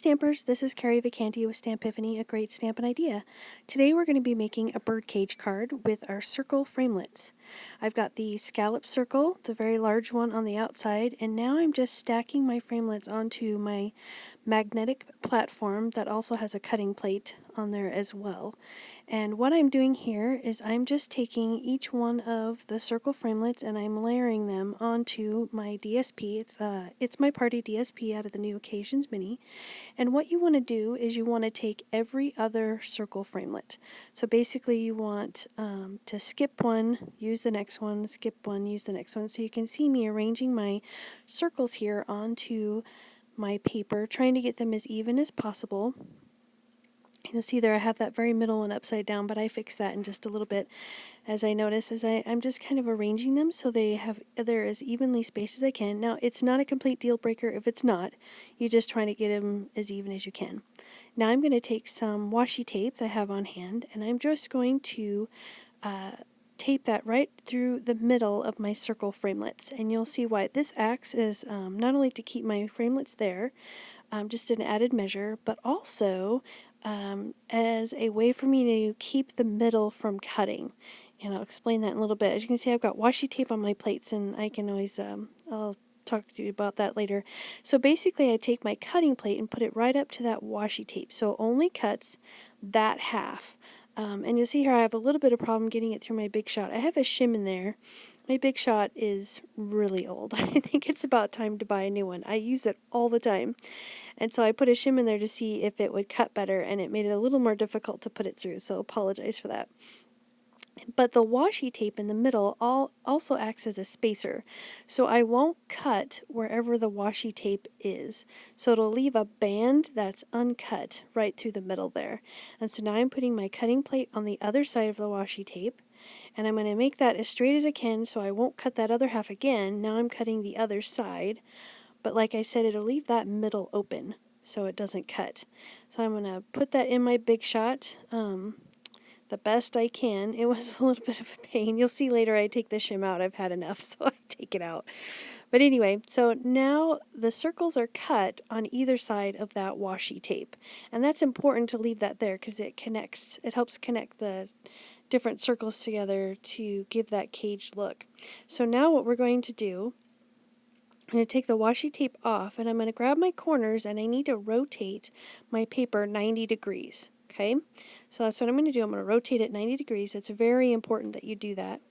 Stampers, this is Carrie Vacanti with Stampiphany, a great Stampin' idea. Today we're going to be making a birdcage card with our circle framelits. I've got the scallop circle, the very large one on the outside, and now I'm just stacking my framelits onto my magnetic platform that also has a cutting plate on there as well. And what I'm doing here is I'm just taking each one of the circle framelits and I'm layering them onto my DSP. It's my party DSP out of the New Occasions Mini. And what you want to do is you want to take every other circle framelit. So basically you want to skip one, use the next one, skip one, use the next one. So you can see me arranging my circles here onto my paper, trying to get them as even as possible. You'll see there I have that very middle one upside down, but I fixed that in just a little bit as I notice as I'm just kind of arranging them so they're as evenly spaced as I can. Now it's not a complete deal breaker if it's not. You're just trying to get them as even as you can. Now I'm going to take some washi tape that I have on hand and I'm just going to tape that right through the middle of my circle framelits, and you'll see why this acts as not only to keep my framelits there, just an added measure, but also as a way for me to keep the middle from cutting. And I'll explain that in a little bit. As you can see, I've got washi tape on my plates, and I can always, I'll talk to you about that later. So basically I take my cutting plate and put it right up to that washi tape, so it only cuts that half. And you'll see here I have a little bit of problem getting it through my Big Shot. I have a shim in there. My Big Shot is really old. I think it's about time to buy a new one. I use it all the time. And so I put a shim in there to see if it would cut better, and it made it a little more difficult to put it through, so apologize for that. But the washi tape in the middle also acts as a spacer, so I won't cut wherever the washi tape is. So it'll leave a band that's uncut right through the middle there. And so now I'm putting my cutting plate on the other side of the washi tape, and I'm going to make that as straight as I can so I won't cut that other half again. Now I'm cutting the other side, but like I said, it'll leave that middle open so it doesn't cut. So I'm going to put that in my Big Shot the best I can. It was a little bit of a pain. You'll see later I take the shim out. I've had enough, so I take it out. But anyway, so now the circles are cut on either side of that washi tape. And that's important to leave that there because it helps connect the different circles together to give that caged look. So now what we're going to do, I'm going to take the washi tape off and I'm going to grab my corners and I need to rotate my paper 90 degrees. Okay, so that's what I'm going to do. I'm going to rotate it 90 degrees. It's very important that you do that.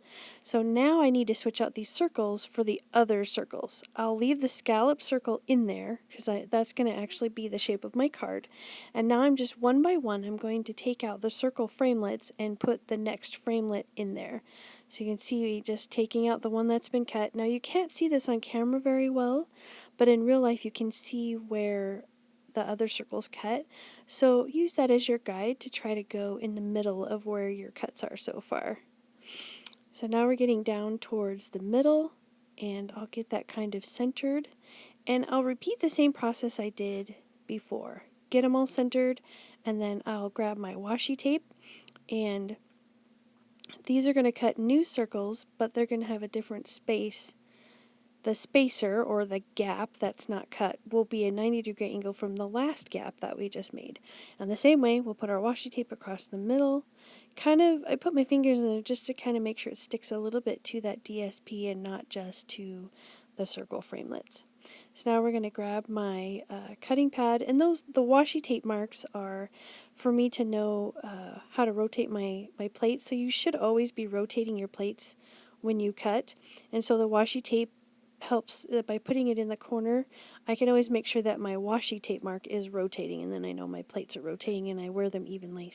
So now I need to switch out these circles for the other circles. I'll leave the scallop circle in there because that's going to actually be the shape of my card. And now I'm just one by one, I'm going to take out the circle framelits and put the next framelit in there. So you can see just taking out the one that's been cut. Now you can't see this on camera very well, but in real life you can see where the other circles cut. So use that as your guide to try to go in the middle of where your cuts are so far. So now we're getting down towards the middle, and I'll get that kind of centered. And I'll repeat the same process I did before. Get them all centered, and then I'll grab my washi tape, and these are going to cut new circles, but they're going to have a different space. The spacer, or the gap that's not cut, will be a 90-degree angle from the last gap that we just made. And the same way, we'll put our washi tape across the middle. I put my fingers in there just to kind of make sure it sticks a little bit to that DSP and not just to the circle framelits. So now we're going to grab my cutting pad, and the washi tape marks are for me to know how to rotate my plates. So you should always be rotating your plates when you cut. And so the washi tape helps by putting it in the corner. I can always make sure that my washi tape mark is rotating, and then I know my plates are rotating and I wear them evenly.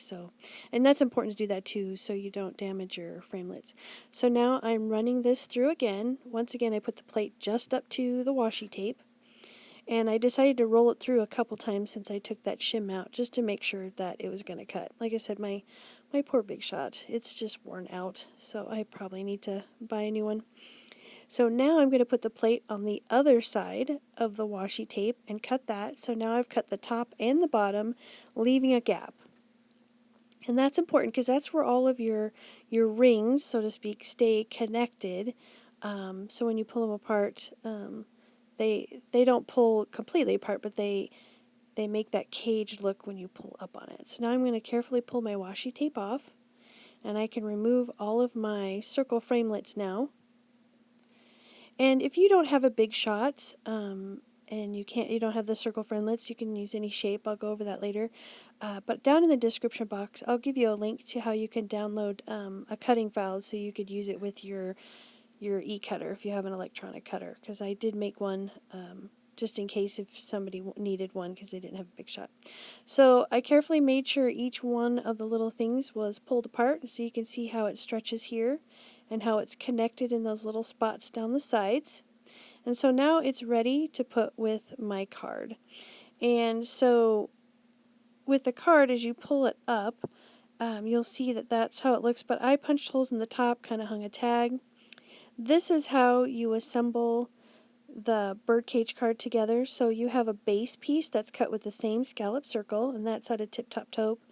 And that's important to do that too, so you don't damage your framelits. So now I'm running this through again. Once again, I put the plate just up to the washi tape, and I decided to roll it through a couple times since I took that shim out just to make sure that it was going to cut. Like I said, my poor Big Shot, it's just worn out, so I probably need to buy a new one. So now I'm going to put the plate on the other side of the washi tape and cut that. So now I've cut the top and the bottom, leaving a gap. And that's important because that's where all of your rings, so to speak, stay connected. So when you pull them apart, they don't pull completely apart, but they they make that cage look when you pull up on it. So now I'm going to carefully pull my washi tape off, and I can remove all of my circle framelits now. And if you don't have a big shot, and you don't have the circle framelits, you can use any shape. I'll go over that later. But down in the description box, I'll give you a link to how you can download a cutting file so you could use it with your e-cutter if you have an electronic cutter. Because I did make one just in case if somebody needed one because they didn't have a big shot. So I carefully made sure each one of the little things was pulled apart so you can see how it stretches here and how it's connected in those little spots down the sides. And so now it's ready to put with my card. And so with the card, as you pull it up, you'll see that that's how it looks, but I punched holes in the top, kind of hung a tag. This is how you assemble the birdcage card together. So you have a base piece that's cut with the same scallop circle, and that's at a tip-top taupe.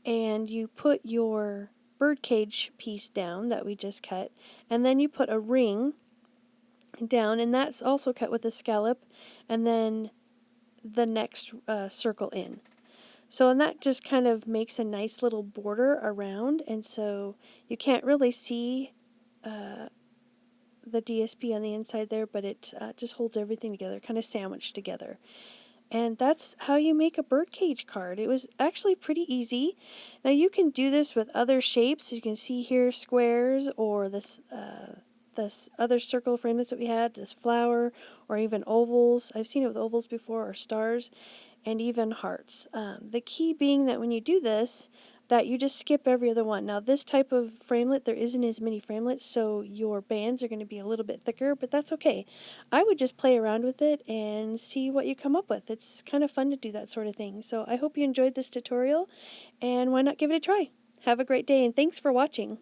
And you put your birdcage piece down that we just cut, and then you put a ring down, and that's also cut with a scallop, and then the next circle in. So, and that just kind of makes a nice little border around, and so you can't really see the DSP on the inside there, but it just holds everything together, kind of sandwiched together. And that's how you make a birdcage card. It was actually pretty easy. Now you can do this with other shapes. You can see here squares, or this other circle framelits that we had, this flower, or even ovals. I've seen it with ovals before, or stars, and even hearts. The key being that when you do this, that you just skip every other one. Now this type of framelit, there isn't as many framelits, so your bands are going to be a little bit thicker, but that's okay. I would just play around with it and see what you come up with. It's kind of fun to do that sort of thing. So I hope you enjoyed this tutorial, and why not give it a try? Have a great day, and thanks for watching.